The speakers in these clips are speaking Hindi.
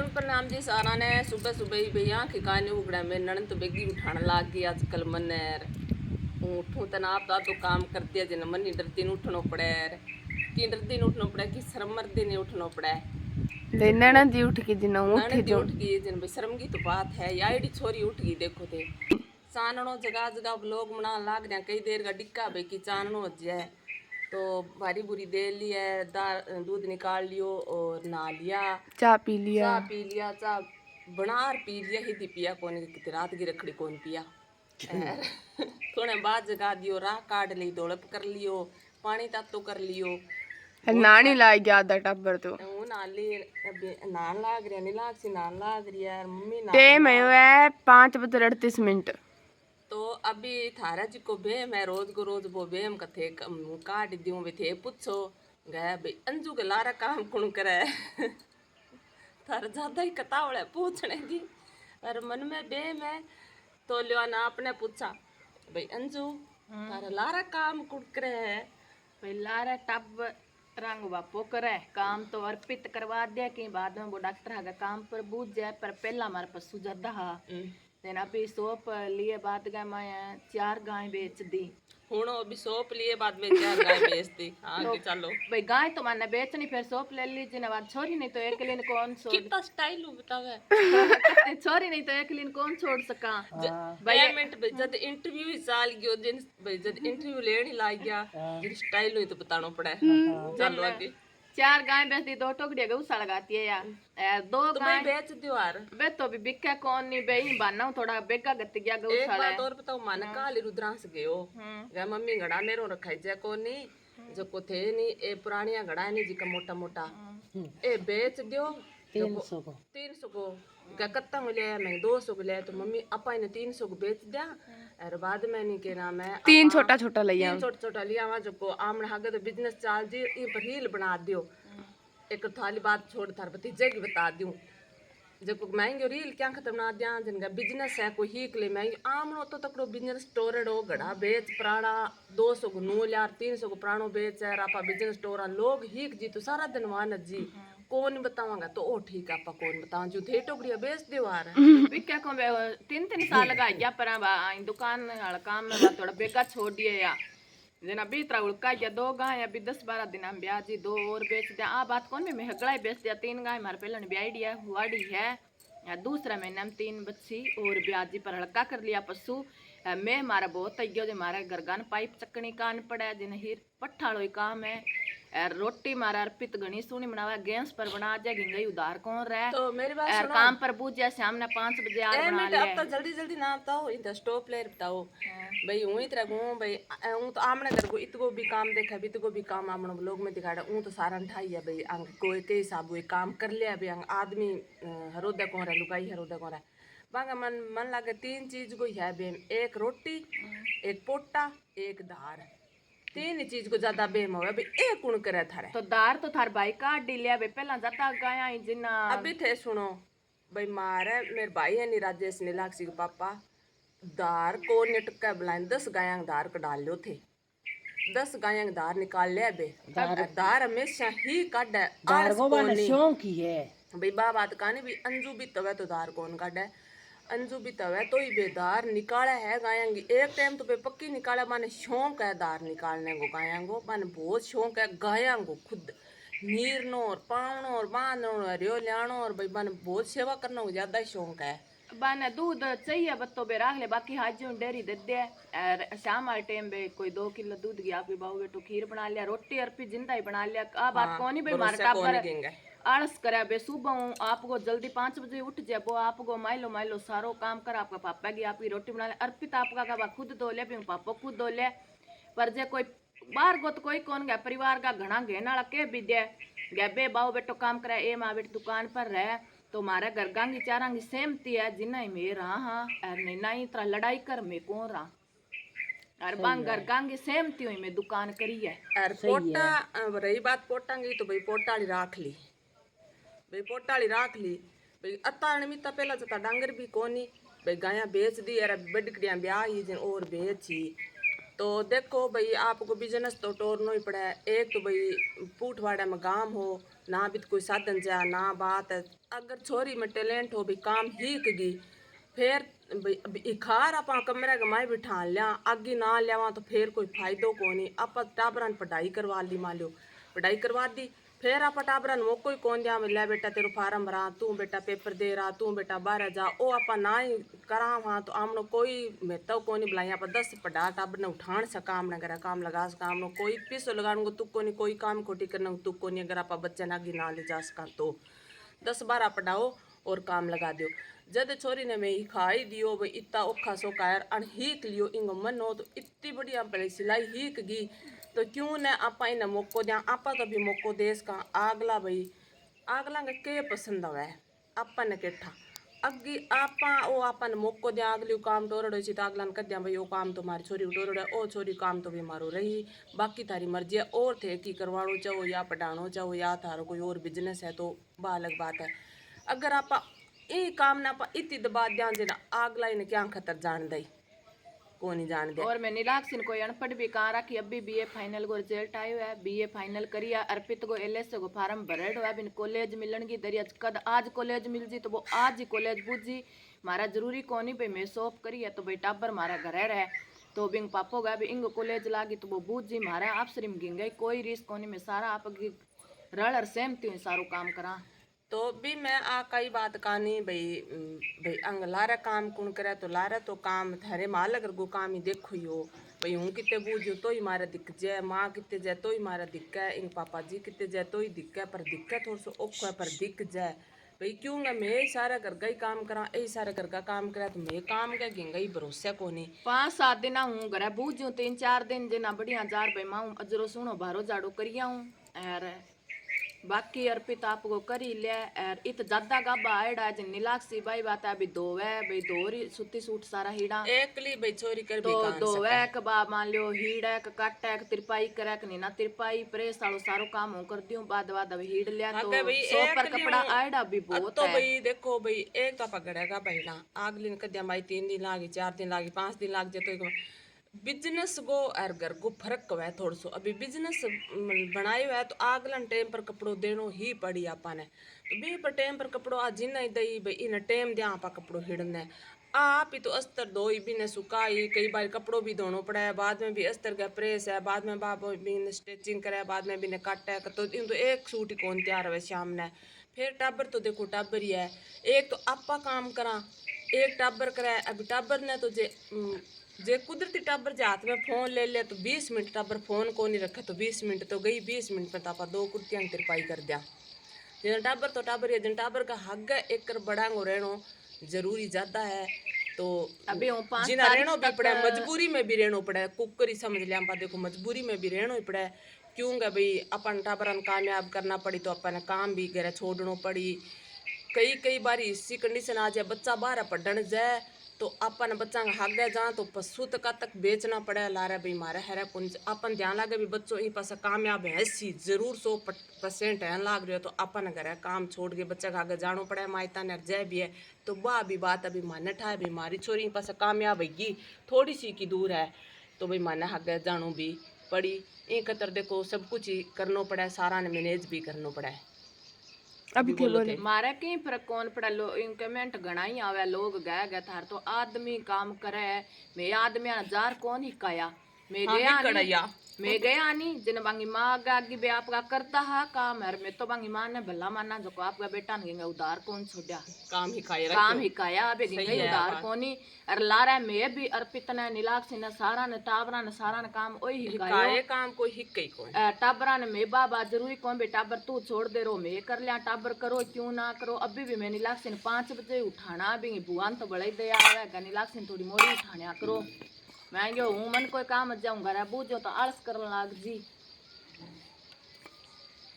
प्रणाम जी सारा ने। सुबह सुबह ही भैया खिकाने उगड़ा में ननन तो बेगी उठाने लाग गई आजकल मनेर उठूं तना आप तो काम कर दिया जिन मन डरती न उठनो पड़े कि डरती न उठनो पड़े कि शर्म मरदी ने उठनो पड़े ले ननद जी उठ के जिन उठ ननन जो उठ गई जिन भाई शर्म की तो बात है या एडी छोरी उठ गई देखो थे चाननो जगह जगह लोग मना लाग रहे कई देर का डिक्का भाई कि चाननो है तो भारी बुरी दे ली है दूध निकाल लियो और नहा लिया चाय पी लिया चाह बनार पी लिया ही दी पिया कौन कितनी रात की रखड़ी कौन पिया थोड़े बाद जगा दियो राह काट ली दौड़प कर लियो पानी तातो कर लियो नानी लाई गया आधा टब्बर तो नाली नान लाग रहा नहीं लाग सी नान लाग रही है मम्मी ना टाइम है 5:38 तो अभी थारा जी को बेम है रोज को रोज वो बेम कथे काट दियो वे थे पूछो गए भाई अंजू के लारा काम कौन करे थारा ज्यादा ही कतावड़ है पूछने की और मन में बेम है तो लिया ना आपने पूछा भाई अंजू थारा लारा काम कौन करे है भाई लारा टब रंग बापो करे काम तो अर्पित करवा दिया कि बाद में वो डॉक्टर का काम पर बूझ जाए पर पहला हमारे पशु ज्यादा हा देना अभी सोप लिए बाद गए मैं 4 गाय बेच दी हुणो अभी सोप लिए बाद में 4 गाय बेच दी हाँ तो, चलो भाई गाय तो मैंने बेचनी फिर सोप ले लीजिए ना बाद छोरी नहीं तो एक दिन कौन छोड़ कितना स्टाइल बतावे छोरी नहीं तो एक दिन कौन छोड़ सका भाई मिनट जब इंटरव्यू ही चाल गयो जिन भाई जब इंटरव्यू लेने लाग गया जिन स्टाइल हुई तो बताना पड़े चलो आगे 4 गाय बेच दी 2 टोकरियां गौसा लगाती है यार 2 तो गाय बेच दियो यार बे तो भी बिका कौन नहीं बे बाना थोड़ा बेगा गत गया एक गौशाला बात और बताओ मन काली रुद्रांश गयो गे मम्मी घड़ा मेरो रखाई जे को नहीं जो को थे नहीं ए पुरानिया घड़ा नहीं जिका मोटा मोटा ए बेच दियो 300 को गे कत्ता मिले मैं 200 को ले तो मम्मी अपा ने 300 को बेच दिया और बाद में नहीं के नाम है 3 छोटा छोटा लिया 3 छोटा छोटा लिया वहां जो को आमने हागे तो बिजनेस चाल दी ई पर रील बना दियो एक थाली बात छोड़ थार भतीजे की बता दूं जब महंगे रील क्या खत्म ना दिया जिनका बिजनेस है कोई हीक ले महंगी आमनो तो तकड़ो बिजनेस स्टोरेड हो घड़ा बेच पुराना 200 को नूल यार 300 को पुरानो बेच है आपा बिजनेस स्टोर लोग हीक जी तो सारा दिन वान जी कौन बतावांगा तो ओ ठीक है आपा कौन बताऊं जो थे टोकरिया बेच दो यार बिका को 3 साल लगा गया पर दुकान वाला काम में थोड़ा बेगा छोड़ दिए या जना भी तरह उड़का या 2 गाय अभी 10-12 दिन हम ब्याह जी 2 और बेच दिया आ बात कौन में हगड़ा ही बेच दिया 3 गाय हमारे पहले ब्याह दिया हुआड़ी है या दूसरा महीने में 3 बच्ची और ब्याजी पर हल्का कर लिया पशु मैं हमारा बहुत अज्ञो जो हमारे गरगान पाइप चकनी कान पड़ा जिन हीर पट्ठाड़ो काम है रोटी मारा अर्पित घनी सुनी बनावा गैस पर बना जाए गिंगई उधार कौन रहे तो मेरी बात सुनो काम पर बूझ जाए शाम ने 5 बजे आ बना ले अब तो जल्दी जल्दी ना बताओ इन स्टॉप प्लेयर बताओ भाई हूं इतरा गो भाई हूं तो आमने कर को इतगो भी काम देखा भी इतगो भी काम आमनो लोग में दिखाड़ा हूं तो सारा ठाई है भाई अंग कोई के हिसाब हुए काम कर लिया भाई अंग आदमी हरोदा कौन रहा लुगाई हरोदा कौन रहा बांगा मन लागे 3 चीज को है बेम एक रोटी एक पोटा एक दार 3 चीज को ज्यादा बेम हो भाई एक कुण करे थारे तो दार तो थार भाई काट दी लिया बे पहला ज्यादा गाया जिना अभी थे सुनो भाई मारे मेरे भाई है नी राजेश नीलाक्षी के पापा दार को निटका बुलाए 10 गाया दार को डाल लो थे 10 गाया दार निकाल ले बे दार हमेशा ही काट दार को बना शौक ही है भाई बात कहानी भी अंजू भी तवे तो दार कौन काटे अंजू भी तवे तो ही बेदार निकाले है गाया एक टाइम तो बे पक्की निकाले माने शौक है दार निकालने को गाया को माने बहुत शौक है गाया को खुद नीरनो और पावनो और बांधनो और रियो लियानो और भाई माने बहुत सेवा करना को ज्यादा ही शौक है बाने दूध चाहिए बत्तो बे राख ले बाकी हाजी डेयरी दे दे शाम वाले टाइम बे कोई 2 किलो दूध गया आप बाबू बेटो खीर बना लिया रोटी अरपी जिंदा ही बना लिया आ बात कौन ही बे मारता पर आलस करे बे सुबह आपको जल्दी 5 बजे उठ जाए वो आपको माइलो सारो काम कर आपका पापा की आपकी रोटी बना ले अर्पित आपका का खुद धो ले पापा खुद धो ले पर जे कोई बाहर को तो कोई कौन गया परिवार का घना घेना वाला के भी दे गया बे बाऊ बेटो काम करे ए माँ बेटी दुकान पर रहे तो मारे गरगांगी चारांगी सहमती है जिन्ना ही मैं रहा हाँ और नैना ही तरह लड़ाई कर मैं कौन रहा और बांग गरगांगी सहमती हुई मैं दुकान करी है और पोटा रही बात पोटांगी तो भाई पोटाली राख ली भाई पोटाली राख ली भाई अत्ता मिता पहला जता डांगर भी कोनी भाई गाया बेच दी यार बड़कड़ियां ब्याह ही जिन और बेची तो देखो भाई आपको बिजनेस तो टोरना ही पड़ा है। एक तो भाई पूठवाड़ा में गांव हो ना भी तो कोई साधन जा ना बात है। अगर छोरी में टैलेंट हो भी काम हीक गई फिर भाई इखार आप कमरे गमाए बिठा लिया आगे ना लिया तो फिर कोई फायदो को नहीं। आप टाबरन पढ़ाई करवा ली मान लो पढ़ाई करवा दी फिर आप टाबरन वो कोई कौन दिया ले बेटा तेरे फार्म भरा तू बेटा पेपर दे रहा तू बेटा बाहर जा ओ आप ना ही करा वहाँ तो आमनो कोई महत्व को नहीं बुलाई आप 10 पढ़ा टाबर ने उठान सा काम न करा काम लगा सका आमनो कोई पैसो लगाने तुक को नहीं कोई काम खोटी करने तुक को नहीं। अगर आप बच्चे ना आगे ना ले जा सका तो 10-12 पढ़ाओ और काम लगा दो। जद छोरी ने मैं खाई दियो भाई इतना औखा सौखा है अन हीक लियो इंगो मन हो तो इतनी बढ़िया पहले सिलाई हीक गई तो क्यों न आपा इन मौको दिया आपा तो भी मौको देश का आगला भाई आगला के पसंद है अपन केठा अगी आपा ओ अपन मौको दिया अगली काम टोरड़ो तो अगला कर दिया भाई वो काम तो मारी छोरी टोरड़ो है ओ छोरी काम तो भी मारो रही बाकी थारी मर्जी है और थे कि करवानो चाहो या पढ़ानो चाहो या थारो कोई और बिजनेस है तो वह अलग बात है। अगर आप ये काम ना आप इतनी दबा दिया जना आगला इन क्या खतर जान दई को नहीं जान दे। और मैं नीलाक्षी कोई अनपढ़ भी कहाँ रखी अभी बीए फाइनल को रिजल्ट आयो है बीए फाइनल करिया अर्पित को एलएसए को फार्म भरेडो है बिन कॉलेज मिलन की दरिया कद आज कॉलेज मिल जी तो वो आज ही कॉलेज बुझी मारा जरूरी कोनी भाई मैं शॉप करी है तो भाई टाबर मारा घर रहे तो बिंग पापो गया भी इंग कॉलेज लागी तो वो बुझी मारा आप सरी में गिंग गई कोई रिस्क कोनी मैं सारा आप रल और सहमती हूँ सारो काम करा। तो भी मैं आ कई बात कानी भाई भाई अंग लारा काम कौन करे तो लारा तो काम थारे माल अगर गो काम ही देखो यो भाई हूँ कितने बूझो तो ही मारा दिख जाए माँ कितने जाए तो ही मारा दिक्क है इन पापा जी कितने जाए तो ही दिक्क है पर दिक्क है थोड़ा सा औखा है पर दिख जाए भाई क्यों ना मैं सारा घर का ही काम करा यही सारा घर का काम करा तो मैं काम क्या गिंगा ही भरोसा को नहीं 5-7 दिन हूँ घर बूझू 3-4 दिन जना बढ़िया जार भाई माँ अजरो सुनो बारो जाड़ो करिया हूँ और बाकी अर्पित आपको करी लिया और इत ज्यादा गाबा आयडा जिन नीलाक्षी भाई बात अभी दो है भाई दो सुती सूट सारा हीड़ा एकली भाई छोरी कर तो दो है कबा मान लो हीड़ है काटा है तिरपाई करे नीना तिरपाई प्रेस वालो सारो काम हूं कर दियो बाद बाद अभी हीड़ लिया तो सो पर कपड़ा आयडा भी बहुत तो है। भाई देखो भाई एक तो पकड़ेगा पहला आगली ने कद्या भाई 3 दिन लागी 4 दिन लागी 5 दिन लाग जाए तो बिजनेस को और घर को फर्क है थोड़ा सो अभी बिजनेस बनायो है तो आगलन टाइम पर कपड़ो देनो ही पड़ी आपा ने तो बी पर टाइम पर कपड़ो आ जिन दई भाई इन टाइम दिया आपा कपड़ो हिड़ने आप ही तो अस्तर धोई भी ने सुखाई कई बार कपड़ों भी धोनो पड़ा है बाद में भी अस्तर का प्रेस है बाद में बाप भी ने स्टिचिंग करे बाद में भी ने काटा है तो इन तो एक सूट ही कौन तैयार हुए शाम ने फिर टाबर तो देखो टाबर ही है एक तो आपा काम करा एक टाबर करे अभी टाबर ने तो जे कुदरती टाबर जे हाथ में फोन ले लिया तो 20 मिनट टाबर फोन को नहीं रखा तो 20 मिनट तो गई 20 मिनट में तापा 2 कुर्तियां तिरपाई कर दिया जिन टाबर तो टाबर है जिन टाबर का हग एक बड़ा रहनो जरूरी ज्यादा है तो अभी जिना रहनो भी पड़ा मजबूरी में भी रहनो पड़ा कुकर ही समझ लिया देखो मजबूरी में भी रहनो ही पड़ा क्यों भाई अपन टाबरन कामयाब करना पड़ी तो अपन काम भी घर छोड़नो पड़ी कई बार इसी कंडीशन आ जाए बच्चा बाहर पढ़ने जाए तो अपन बच्चा हागे जा तो पशु तक तक बेचना पड़े लारे भाई मारे हरे कुंज अपन ध्यान लागे भी बच्चों ही पास कामयाब है सी जरूर 100% है लाग रहे हो तो अपन घर काम छोड़ के बच्चे के आगे जानो पड़े मायता ने जय भी है तो वाह भी बात अभी माने ठाए भी मारी छोरी पास कामयाब हैगी थोड़ी सी की दूर है तो भाई माने आगे जानो भी पड़ी एक कतर देखो सब कुछ ही करना पड़ा सारा ने मैनेज भी करना पड़ा है। अभी थे बोले मारे कहीं फर्क कौन पड़ा लो इंक्रीमेंट घना ही आवे लोग गए गए थार तो आदमी काम करे मैं आदमी हजार कौन ही काया मैं गया नहीं मैं गया नहीं जिन बांगी माँ आगे बे आपका करता है काम है मैं तो बांगी माँ ने भला माना जो आपका बेटा नहीं उधार कौन छोड़ा काम ही खाया अबे गिंगे उधार कोनी और लारा मैं भी अर्पित ने नीलाक्षी ने सारा ने टाबरा ने सारा ने काम ओही हिकायो काम कोई हिक्के कोई टाबरा ने मैं बाबा जरूरी कौन बे टाबर तू छोड़ दे रो मैं कर लिया टाबर करो क्यों ना करो अभी भी मैं नीलाक्षी ने 5 बजे उठाना भी भगवान तो बड़ा ही दया आवेगा नीलाक्षी ने थोड़ी मोड़ी उठाने करो मैं गयो हूँ मन कोई काम जाऊँ घर बूझो तो आलस करने लाग जी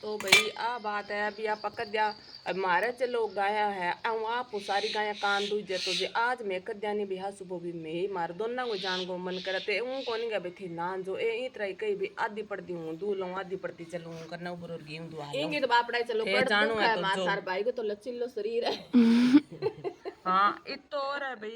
तो भाई आ बात है अभी आप कद्या अब मारे चलो गाया है आप सारी गाया कान दूजे तो जे आज मैं कद्या नहीं बिहा सुबह भी मैं ही मार दोनों को जान को मन करते हूँ कौन गा थी ना जो ए तरह कहीं भी आधी पड़ती हूँ दू लूँ आधी पड़ती चलूँ करना ऊपर गेहूँ दुआ इंगे तो बापड़ा चलो जानो है मार सार भाई को तो लचिलो शरीर है हाँ इतो और है भाई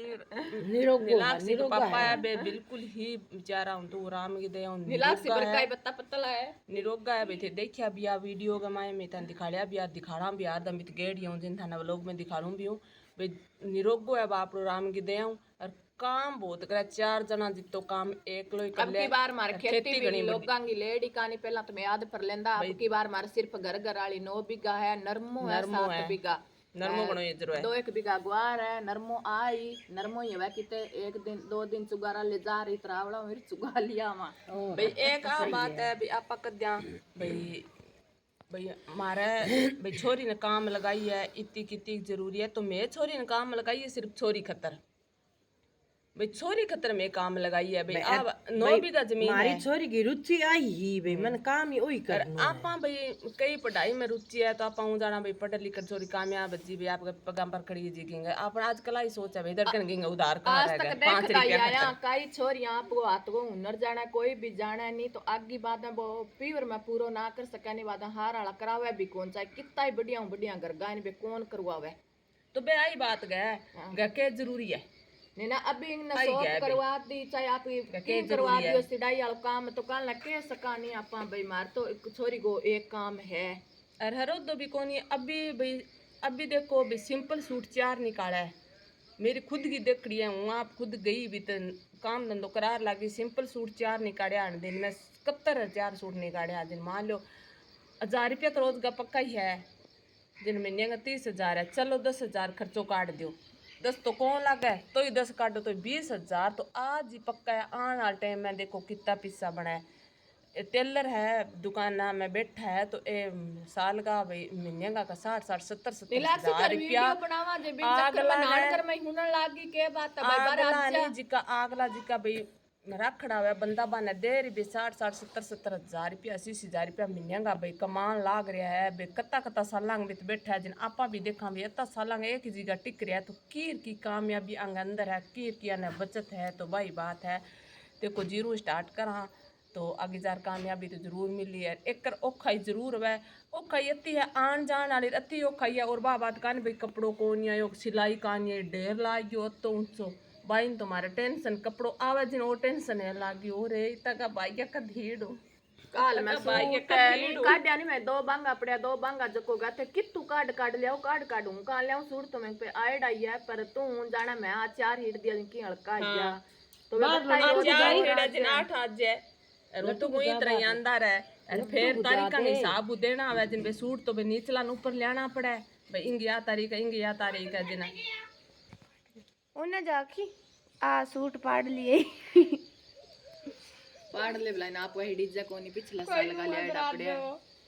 नीलाक्षी का पापा है बे बिल्कुल ही बेचारा हूं तो राम की दया हूं नीलाक्षी पर काई बत्ता पत्तला है निरोगा है बेटे देखिया बिया वीडियो का मैं तन दिखाड़िया बिया दिखाड़ा भी यार दमित गेड़ी हूं जिन थाना व्लॉग में दिखाड़ूं भी हूं भाई निरोगो है बाप रो राम की दया हूं और काम बहुत करे 4 जना जितो काम एक लो ही कर अब ले की बार मार खेती भी लोगां की लेडी कानी पहला तो मैं याद पर लेंदा अब की बार मार सिर्फ घर घर वाली 9 बीघा है नरमो है 7 बीघा नरमो बनो ये जरो है 2 बीघा गुआर है नरमो आई नरमो ही है किते 1 दिन 2 दिन चुगारा ले जा रही तरावड़ा मेरी चुगा लिया मा भाई एक आ बात है भाई आपा कद्या भाई भाई मारे भाई छोरी ने काम लगाई है इतनी कितनी जरूरी है तो मैं छोरी ने काम लगाई है सिर्फ छोरी खतर भाई छोरी खतर में काम लगाई है भाई अब 9 बीघा जमीन मारी है छोरी की रुचि आई ही भाई मन काम ही ओही करनो आपा भाई कई पढ़ाई में रुचि है तो आपा हूं जाना भाई पढ़ लिख कर छोरी कामयाब जी भाई आपके पगाम पर खड़ी जी गेंगे आप आजकल ही सोच है भाई धड़कन गेंगे उधार कहां आज रह तक गए 5 देख रुपया आया कई छोरियां आपको हाथ को हुनर जाना कोई भी जाना नहीं तो आगे बाद में वो पीवर में पूरो ना कर सकने बाद हार वाला करावे भी कौन चाहे कितना ही बढ़िया घर गायन बे कौन करवावे तो बे आई बात गए के जरूरी है नहीं ना अभी इन शॉप करवा दी चाहे आप की करवा दियो सिलाई वाला काम तो कल ना के सका नहीं आपा भाई मार तो एक छोरी को एक काम है और हरो दो भी कोनी अभी भाई अभी देखो भाई सिंपल सूट 4 निकाला है मेरी खुद की देखड़ी है हूँ आप खुद गई भी तो काम धंधो करार लागी सिंपल सूट 4 निकाले आने दिन में 71,000 सूट निकाले दिन मान लो 1000 रुपया तो रोज का पक्का ही है जिन महीने का 30,000 है चलो 10,000 खर्चो काट दो 10 तो कौन लगे तो ही 10 काटो तो 20,000 तो आज ही पक्का है आने वाले टाइम में देखो कितना पिस्सा बना है टेलर है दुकान में बैठा है तो ए साल का भाई महीने का 60-70,000 रुपया आगला जिका भाई रखड़ा हुआ बंदा बने दे रही भाई 60-70,000 रुपया 80,000 रुपया महीने का भाई कमान लाग रहा है भाई कत्ता साल में बैठा है जिन आपा भी देखा भाई इतना साल एक ही जगह टिक रहा है तो कीर की कामयाबी अंग अंदर है कीर की अने बचत है तो भाई बात है देखो जीरो स्टार्ट करा तो आगे जार कामयाबी तो जरूर मिली है एक औखा ही जरूर है औखा ही अति है आन जान वाली अति औखा ही है और बात कान भाई कपड़ों को नहीं सिलाई कानी ढेर लागियो तो ऊंचो भाई तुम्हारे टेंशन कपड़ों आवे जिन वो टेंशन है लागी हो रे तक भाई का धीड़ हो काल मैं सूट काढ़िया नहीं मैं 2 बांगा पड़िया 2 बांगा जको गाते कितू काढ़ लियाओ काढ़ हूं का लियाओ सूट तो मैं पे आयड आई है पर तू जाना मैं आ 4 हिट दिया की हल्का आया तो मैं बताई 4 हिट जिन 8 आज है और तो कोई तरह अंदर है और फिर तारीख का हिसाब देना आवे जिन पे सूट तो बे नीचला ऊपर लेना पड़े भाई इंगिया तारीख है जिन उन्हें जाकी आ सूट पाड़ लिए पाड़ ले बलाइन आप वही डीजे कोनी पिछला साल लगा लिया डापड़े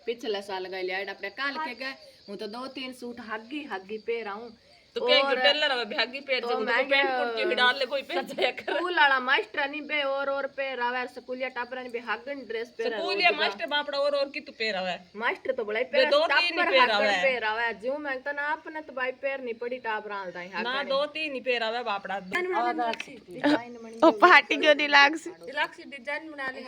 पिछला साल लगा लिया डापड़े काल के गए हूं तो 2-3 सूट हग्गी पे रहूं तो के टेलर है भागी पेर जो तो पेंट कुर्ती ही डाल ले कोई पेर जाया कर स्कूल वाला मास्टर नहीं बे और पे रावे स्कूलिया टापरा नहीं बे हगन ड्रेस पे स्कूलिया मास्टर बापड़ा और की तू पेर आवे मास्टर तो बड़ाई पे 2-3 पेर आवे पेर आवे जो मैं तो ना अपने तो भाई पेर नहीं पड़ी टापरा दाई ना 2-3 ही पेर आवे बापड़ा ओ पार्टी जो डिलाक्सी डिजाइन बना ले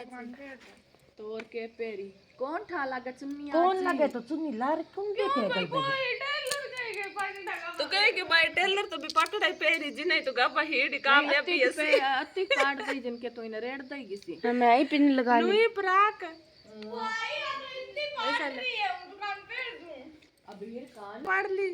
तो और के पेरी कौन ठा लगा चुन्नी कौन लगे तो चुन्नी लार तुम देखे तो कहे कि भाई टेलर तो भी पटड़ा पेरी जिने तो गप्पा हेड काम ले पी ऐसे अति काट दई जिनके तो इन रेड दई किसी मैं ही पिन लगा ली लुई प्राक अब ये कान पढ़ ली